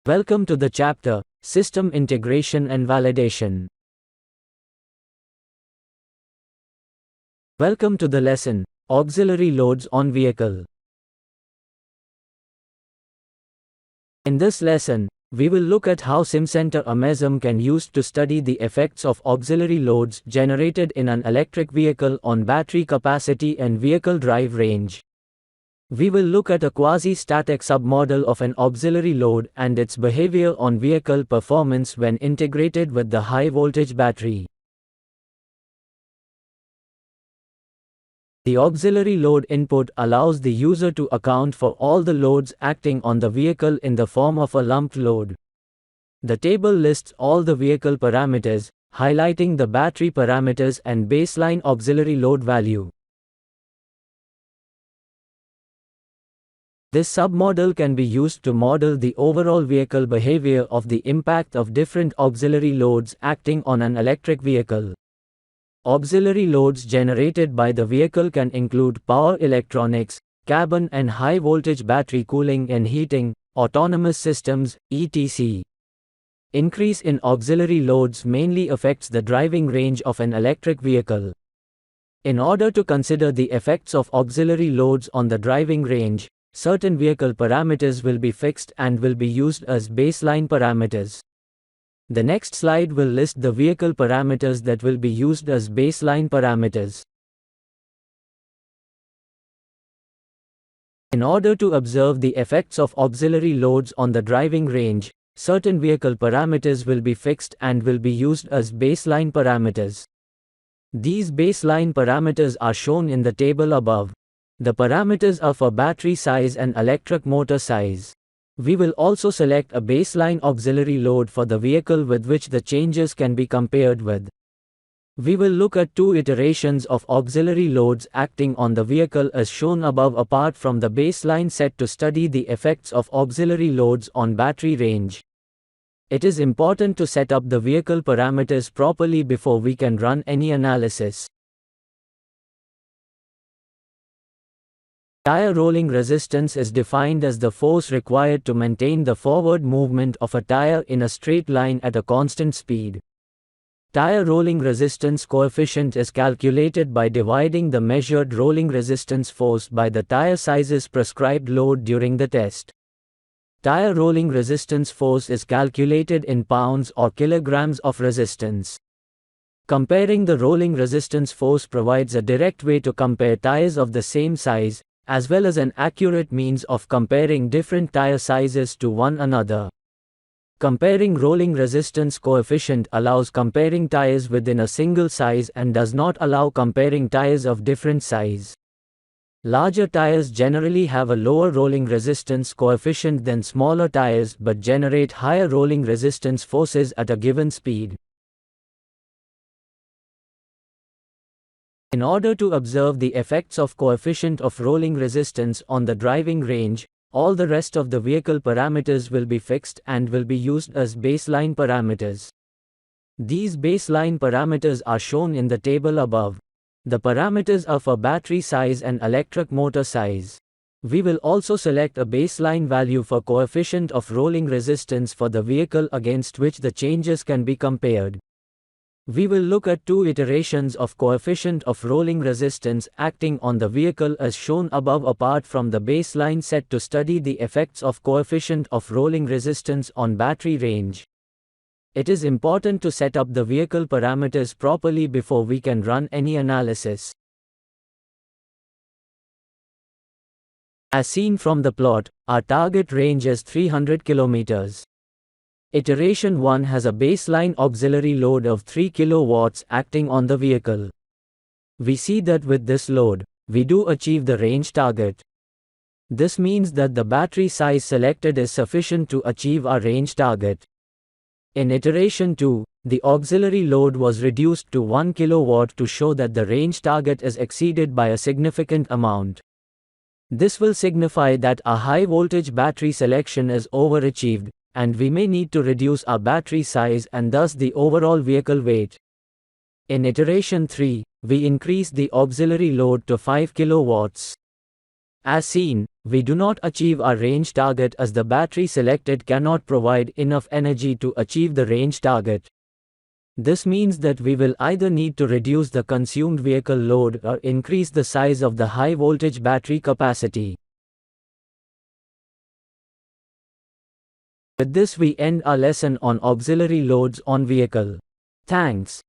Welcome to the chapter, System Integration and Validation. Welcome to the lesson, Auxiliary Loads on Vehicle. In this lesson, we will look at how SimCenter AMESM can used to study the effects of auxiliary loads generated in an electric vehicle on battery capacity and vehicle drive range. We will look at a quasi-static submodel of an auxiliary load and its behavior on vehicle performance when integrated with the high-voltage battery. The auxiliary load input allows the user to account for all the loads acting on the vehicle in the form of a lumped load. The table lists all the vehicle parameters, highlighting the battery parameters and baseline auxiliary load value. This submodel can be used to model the overall vehicle behavior of the impact of different auxiliary loads acting on an electric vehicle. Auxiliary loads generated by the vehicle can include power electronics, cabin and high-voltage battery cooling and heating, autonomous systems, etc. Increase in auxiliary loads mainly affects the driving range of an electric vehicle. In order to consider the effects of auxiliary loads on the driving range, certain vehicle parameters will be fixed and will be used as baseline parameters. The next slide will list the vehicle parameters that will be used as baseline parameters. In order to observe the effects of auxiliary loads on the driving range, certain vehicle parameters will be fixed and will be used as baseline parameters. These baseline parameters are shown in the table above. The parameters are for battery size and electric motor size. We will also select a baseline auxiliary load for the vehicle with which the changes can be compared with. We will look at two iterations of auxiliary loads acting on the vehicle as shown above apart from the baseline set to study the effects of auxiliary loads on battery range. It is important to set up the vehicle parameters properly before we can run any analysis. Tire rolling resistance is defined as the force required to maintain the forward movement of a tire in a straight line at a constant speed. Tire rolling resistance coefficient is calculated by dividing the measured rolling resistance force by the tire size's prescribed load during the test. Tire rolling resistance force is calculated in pounds or kilograms of resistance. Comparing the rolling resistance force provides a direct way to compare tires of the same size, as well as an accurate means of comparing different tire sizes to one another. Comparing rolling resistance coefficient allows comparing tires within a single size and does not allow comparing tires of different size. Larger tires generally have a lower rolling resistance coefficient than smaller tires but generate higher rolling resistance forces at a given speed. In order to observe the effects of coefficient of rolling resistance on the driving range, all the rest of the vehicle parameters will be fixed and will be used as baseline parameters. These baseline parameters are shown in the table above. The parameters are for battery size and electric motor size. We will also select a baseline value for coefficient of rolling resistance for the vehicle against which the changes can be compared. We will look at two iterations of coefficient of rolling resistance acting on the vehicle as shown above apart from the baseline set to study the effects of coefficient of rolling resistance on battery range. It is important to set up the vehicle parameters properly before we can run any analysis. As seen from the plot, our target range is 300 km. Iteration 1 has a baseline auxiliary load of 3 kW acting on the vehicle. We see that with this load, we do achieve the range target. This means that the battery size selected is sufficient to achieve our range target. In iteration 2, the auxiliary load was reduced to 1 kW to show that the range target is exceeded by a significant amount. This will signify that a high-voltage battery selection is overachieved, and we may need to reduce our battery size and thus the overall vehicle weight. In iteration 3, we increase the auxiliary load to 5 kW. As seen, we do not achieve our range target as the battery selected cannot provide enough energy to achieve the range target. This means that we will either need to reduce the consumed vehicle load or increase the size of the high voltage battery capacity. With this we end our lesson on auxiliary loads on vehicle. Thanks.